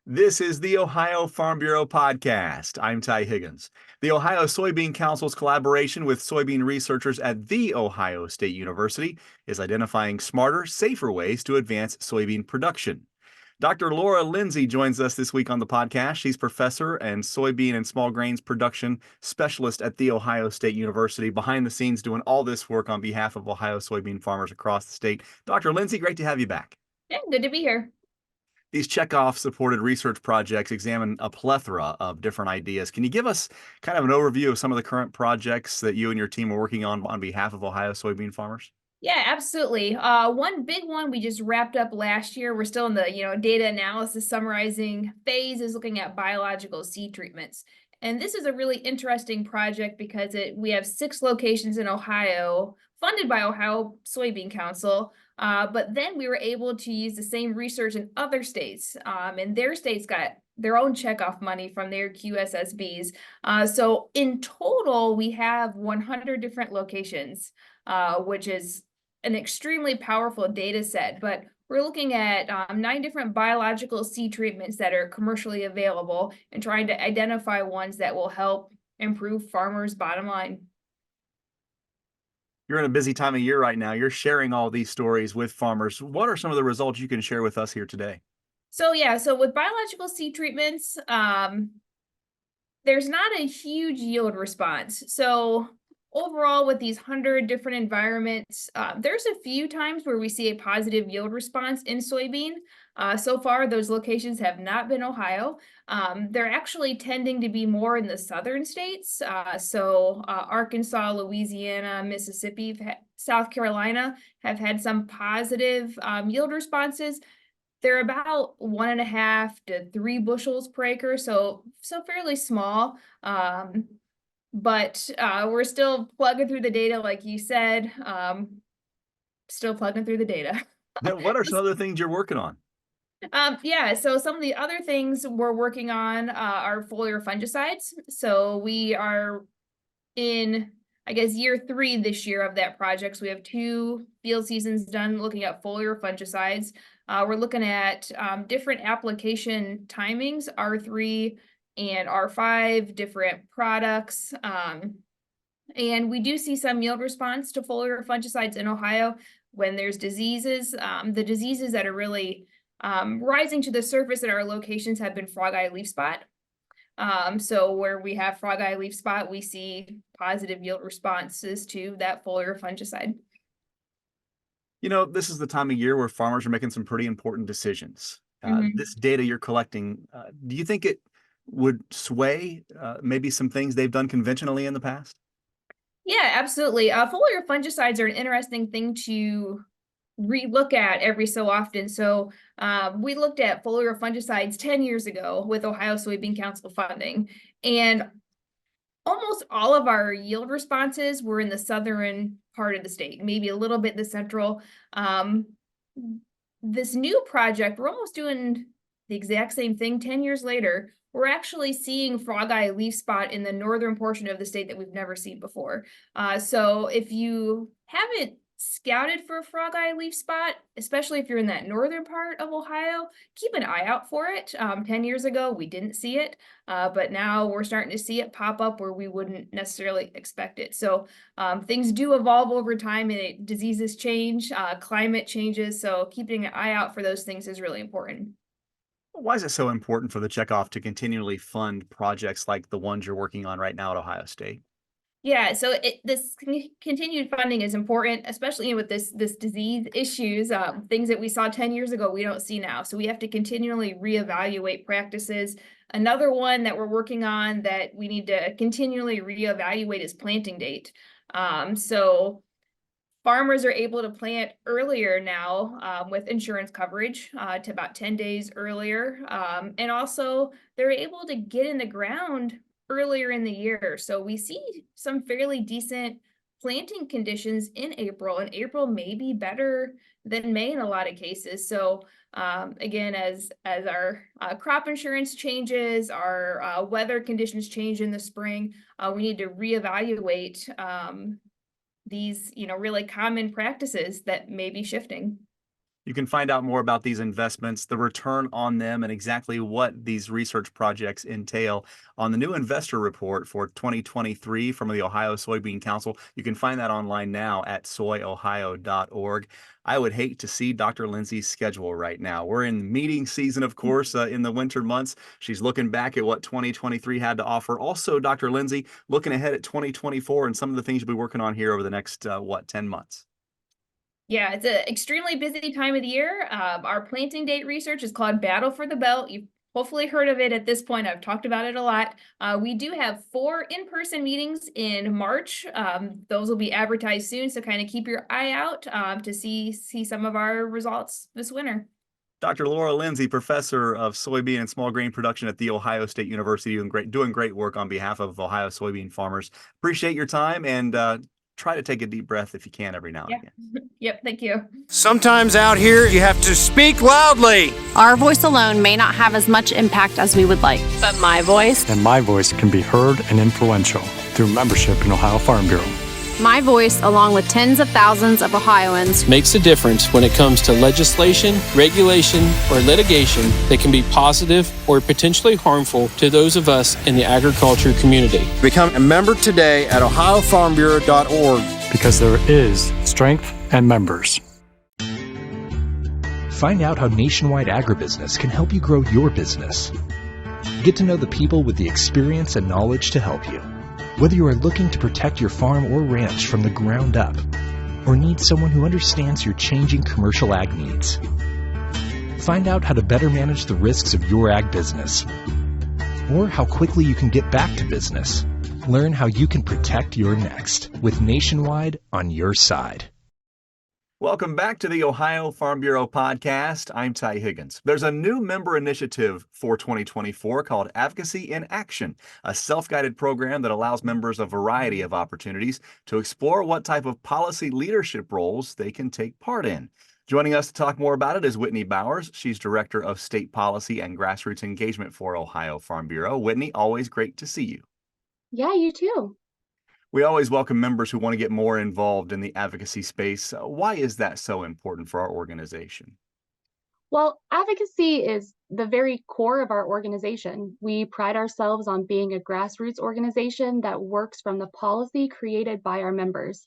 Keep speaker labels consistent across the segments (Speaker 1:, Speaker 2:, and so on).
Speaker 1: This is the Ohio Farm Bureau podcast. I'm Ty Higgins. The Ohio Soybean Council's collaboration with soybean researchers at The Ohio State University is identifying smarter, safer ways to advance soybean production. Dr. Laura Lindsay joins us this week on the podcast. She's professor and soybean and small grains production specialist at The Ohio State University, behind the scenes doing all this work on behalf of Ohio soybean farmers across the state. Dr. Lindsay, great to have you back.
Speaker 2: Yeah, good to be here.
Speaker 1: These checkoff supported research projects examine a plethora of different ideas. Can you give us kind of an overview of some of the current projects that you and your team are working on behalf of Ohio soybean farmers?
Speaker 2: Yeah, absolutely. One big one we just wrapped up last year. We're still in the data analysis summarizing phase, is looking at biological seed treatments. And this is a really interesting project because we have 6 locations in Ohio funded by Ohio Soybean Council. But then we were able to use the same research in other states, and their states got their own checkoff money from their QSSBs. So in total, we have 100 different locations, which is an extremely powerful data set. But we're looking at 9 different biological seed treatments that are commercially available and trying to identify ones that will help improve farmers' bottom line.
Speaker 1: You're in a busy time of year right now. You're sharing all these stories with farmers. What are some of the results you can share with us here today?
Speaker 2: So with biological seed treatments, there's not a huge yield response. So overall, with these 100 different environments, there's a few times where we see a positive yield response in soybean. So far, those locations have not been Ohio. They're actually tending to be more in the southern states. Arkansas, Louisiana, Mississippi, South Carolina have had some positive yield responses. They're about 1.5 to 3 bushels per acre, so fairly small. But we're still plugging through the data, like you said. Still plugging through the data.
Speaker 1: What are some other things you're working on?
Speaker 2: Yeah, so some of the other things we're working on are foliar fungicides. So we are in, I guess, year 3 this year of that project. So we have 2 field seasons done looking at foliar fungicides. We're looking at different application timings, R3 and R5, different products. And we do see some yield response to foliar fungicides in Ohio when there's diseases. The diseases that are really rising to the surface at our locations have been frog eye leaf spot. So where we have frog eye leaf spot, we see positive yield responses to that foliar fungicide.
Speaker 1: You know, this is the time of year where farmers are making some pretty important decisions.
Speaker 2: Mhm.
Speaker 1: This data you're collecting, do you think it would sway maybe some things they've done conventionally in the past?
Speaker 2: Yeah, absolutely. Foliar fungicides are an interesting thing to relook at every so often. So we looked at foliar fungicides 10 years ago with Ohio Soybean Council funding, and almost all of our yield responses were in the southern part of the state, maybe a little bit in the central. Um, this new project, we're almost doing the exact same thing 10 years later. We're actually seeing frog eye leaf spot in the northern portion of the state that we've never seen before. So if you haven't scouted for a frog eye leaf spot, especially if you're in that northern part of Ohio, keep an eye out for it. 10 years ago, we didn't see it, but now we're starting to see it pop up where we wouldn't necessarily expect it. So things do evolve over time, and diseases change, climate changes. So keeping an eye out for those things is really important.
Speaker 1: Why is it so important for the checkoff to continually fund projects like the ones you're working on right now at Ohio State?
Speaker 2: Yeah, so this continued funding is important, especially with this disease issues, things that we saw 10 years ago, we don't see now. So we have to continually reevaluate practices. Another one that we're working on that we need to continually reevaluate is planting date. So farmers are able to plant earlier now with insurance coverage to about 10 days earlier. And also they're able to get in the ground earlier in the year. So we see some fairly decent planting conditions in April, and April may be better than May in a lot of cases. So again, as our crop insurance changes, our weather conditions change in the spring, we need to reevaluate these, really common practices that may be shifting.
Speaker 1: You can find out more about these investments, the return on them, and exactly what these research projects entail on the new investor report for 2023 from the Ohio Soybean Council. You can find that online now at soyohio.org. I would hate to see Dr. Lindsay's schedule right now. We're in meeting season, of course, in the winter months. She's looking back at what 2023 had to offer. Also, Dr. Lindsay, looking ahead at 2024 and some of the things you'll be working on here over the next, 10 months.
Speaker 2: Yeah, it's an extremely busy time of the year. Our planting date research is called Battle for the Belt. You've hopefully heard of it at this point. I've talked about it a lot. We do have 4 in-person meetings in March. Those will be advertised soon, so kind of keep your eye out to see some of our results this winter.
Speaker 1: Dr. Laura Lindsay, professor of soybean and small grain production at The Ohio State University, doing great work on behalf of Ohio soybean farmers. Appreciate your time and try to take a deep breath if you can every now and
Speaker 2: Yeah.
Speaker 1: again.
Speaker 2: Yep. Thank you.
Speaker 3: Sometimes out here, you have to speak loudly.
Speaker 4: Our voice alone may not have as much impact as we would like, but my voice,
Speaker 5: And my voice can be heard and influential through membership in Ohio Farm Bureau.
Speaker 4: my voice, along with tens of thousands of Ohioans,
Speaker 6: makes a difference when it comes to legislation, regulation, or litigation that can be positive or potentially harmful to those of us in the agriculture community.
Speaker 3: Become a member today at ohiofarmbureau.org.
Speaker 5: Because there is strength and members.
Speaker 7: Find out how Nationwide Agribusiness can help you grow your business. Get to know the people with the experience and knowledge to help you. Whether you are looking to protect your farm or ranch from the ground up, or need someone who understands your changing commercial ag needs. Find out how to better manage the risks of your ag business, or how quickly you can get back to business. Learn how you can protect your next with Nationwide on your side.
Speaker 1: Welcome back to the Ohio Farm Bureau podcast. I'm Ty Higgins. There's a new member initiative for 2024 called Advocacy in Action, a self-guided program that allows members a variety of opportunities to explore what type of policy leadership roles they can take part in. Joining us to talk more about it is Whitney Bowers. She's Director of State Policy and Grassroots Engagement for Ohio Farm Bureau. Whitney, always great to see you.
Speaker 8: Yeah, you too.
Speaker 1: We always welcome members who want to get more involved in the advocacy space. Why is that so important for our organization?
Speaker 8: Well, advocacy is the very core of our organization. We pride ourselves on being a grassroots organization that works from the policy created by our members.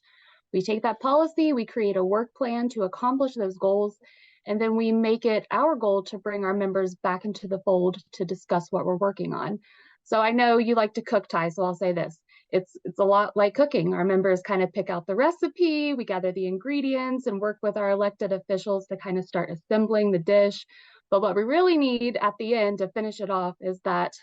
Speaker 8: We take that policy, we create a work plan to accomplish those goals, and then we make it our goal to bring our members back into the fold to discuss what we're working on. So I know you like to cook, Ty, so I'll say this. It's a lot like cooking. Our members kind of pick out the recipe, we gather the ingredients and work with our elected officials to kind of start assembling the dish. But what we really need at the end to finish it off is that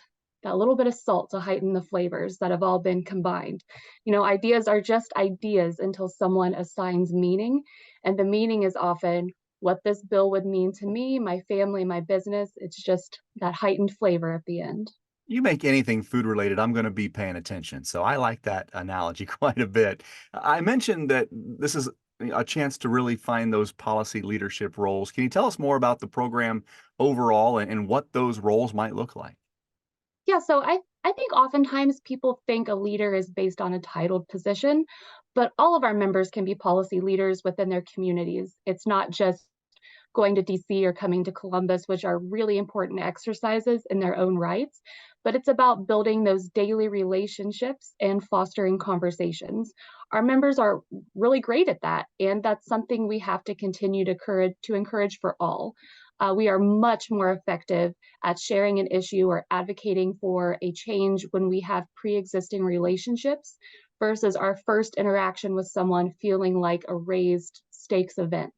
Speaker 8: little bit of salt to heighten the flavors that have all been combined. You know, ideas are just ideas until someone assigns meaning, and the meaning is often what this bill would mean to me, my family, my business. It's just that heightened flavor at the end.
Speaker 1: You make anything food related, I'm going to be paying attention. So I like that analogy quite a bit. I mentioned that this is a chance to really find those policy leadership roles. Can you tell us more about the program overall and what those roles might look like?
Speaker 8: Yeah, so I think oftentimes people think a leader is based on a titled position, but all of our members can be policy leaders within their communities. It's not just going to DC or coming to Columbus, which are really important exercises in their own rights, but it's about building those daily relationships and fostering conversations. Our members are really great at that, and that's something we have to continue to encourage for all. We are much more effective at sharing an issue or advocating for a change when we have pre-existing relationships versus our first interaction with someone feeling like a raised stakes event.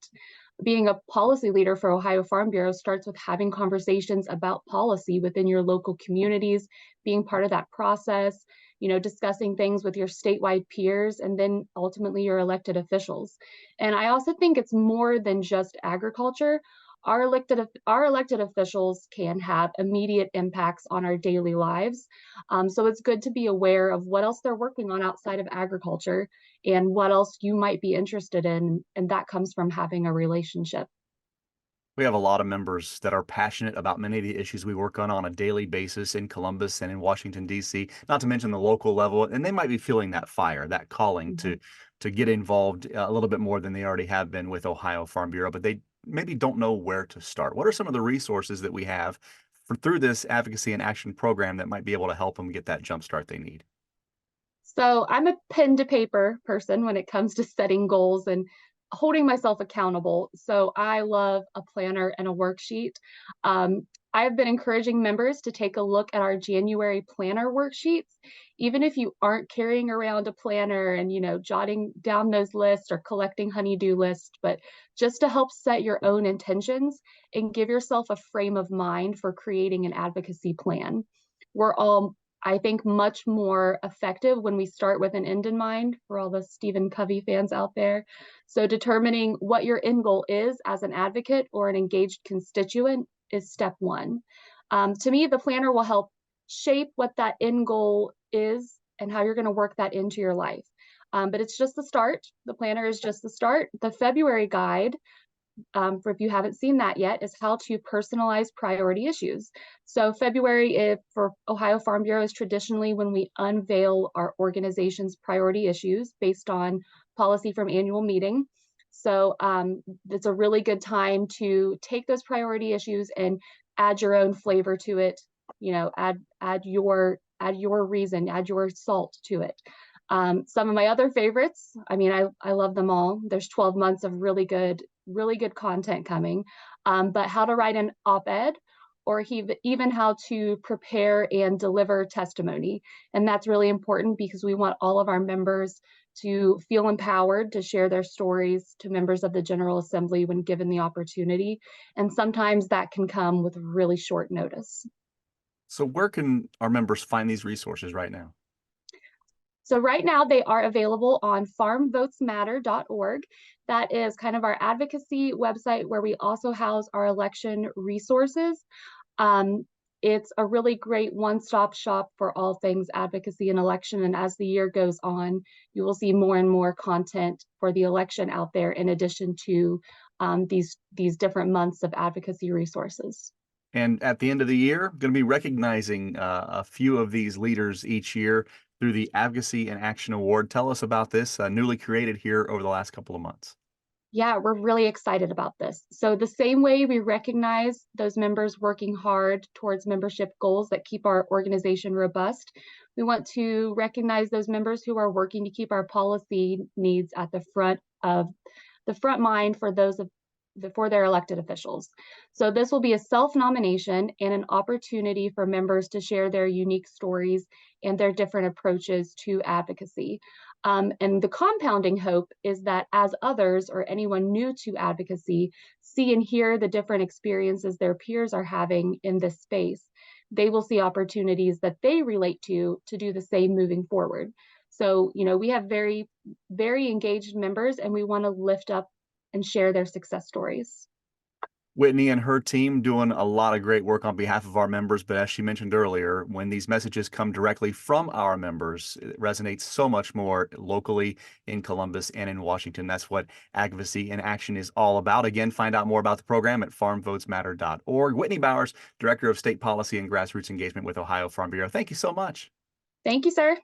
Speaker 8: Being a policy leader for Ohio Farm Bureau starts with having conversations about policy within your local communities, being part of that process, you know, discussing things with your statewide peers, and then ultimately your elected officials. And I also think it's more than just agriculture. Our elected officials can have immediate impacts on our daily lives. So it's good to be aware of what else they're working on outside of agriculture and what else you might be interested in. And that comes from having a relationship.
Speaker 1: We have a lot of members that are passionate about many of the issues we work on a daily basis in Columbus and in Washington, D.C., not to mention the local level. And they might be feeling that fire, that calling to get involved a little bit more than they already have been with Ohio Farm Bureau. But they maybe don't know where to start? What are some of the resources that we have through this advocacy and action program that might be able to help them get that jump start they need?
Speaker 8: So I'm a pen to paper person when it comes to setting goals and holding myself accountable. So I love a planner and a worksheet. I've been encouraging members to take a look at our January planner worksheets. Even if you aren't carrying around a planner and, jotting down those lists or collecting honey-do lists, but just to help set your own intentions and give yourself a frame of mind for creating an advocacy plan. We're all, I think, much more effective when we start with an end in mind, for all the Stephen Covey fans out there. So determining what your end goal is as an advocate or an engaged constituent is step one. To me, the planner will help shape what that end goal is and how you're going to work that into your life. But it's just the start. The planner is just the start. The February guide, for if you haven't seen that yet, is how to personalize priority issues. So February for Ohio Farm Bureau is traditionally when we unveil our organization's priority issues based on policy from annual meeting. So it's a really good time to take those priority issues and add your own flavor to it. Add your reason, add your salt to it. Some of my other favorites, I love them all. There's 12 months of really good content coming, but how to write an op-ed, or even how to prepare and deliver testimony. And that's really important because we want all of our members to feel empowered to share their stories to members of the General Assembly when given the opportunity. And sometimes that can come with really short notice.
Speaker 1: So where can our members find these resources right now?
Speaker 8: So right now they are available on farmvotesmatter.org. That is kind of our advocacy website where we also house our election resources. It's a really great one-stop shop for all things advocacy and election. And as the year goes on, you will see more and more content for the election out there, in addition to these different months of advocacy resources.
Speaker 1: And at the end of the year, going to be recognizing a few of these leaders each year through the Advocacy and Action Award. Tell us about this, newly created here over the last couple of months.
Speaker 8: Yeah, we're really excited about this. So the same way we recognize those members working hard towards membership goals that keep our organization robust, we want to recognize those members who are working to keep our policy needs at the front mind for their elected officials. So this will be a self-nomination and an opportunity for members to share their unique stories and their different approaches to advocacy. And the compounding hope is that as others or anyone new to advocacy see and hear the different experiences their peers are having in this space, they will see opportunities that they relate to do the same moving forward. So, we have very, very engaged members, and we want to lift up and share their success stories.
Speaker 1: Whitney and her team doing a lot of great work on behalf of our members. But as she mentioned earlier, when these messages come directly from our members, it resonates so much more locally in Columbus and in Washington. That's what Advocacy and Action is all about. Again, find out more about the program at farmvotesmatter.org. Whitney Bowers, Director of State Policy and Grassroots Engagement with Ohio Farm Bureau. Thank you so much.
Speaker 8: Thank you, sir.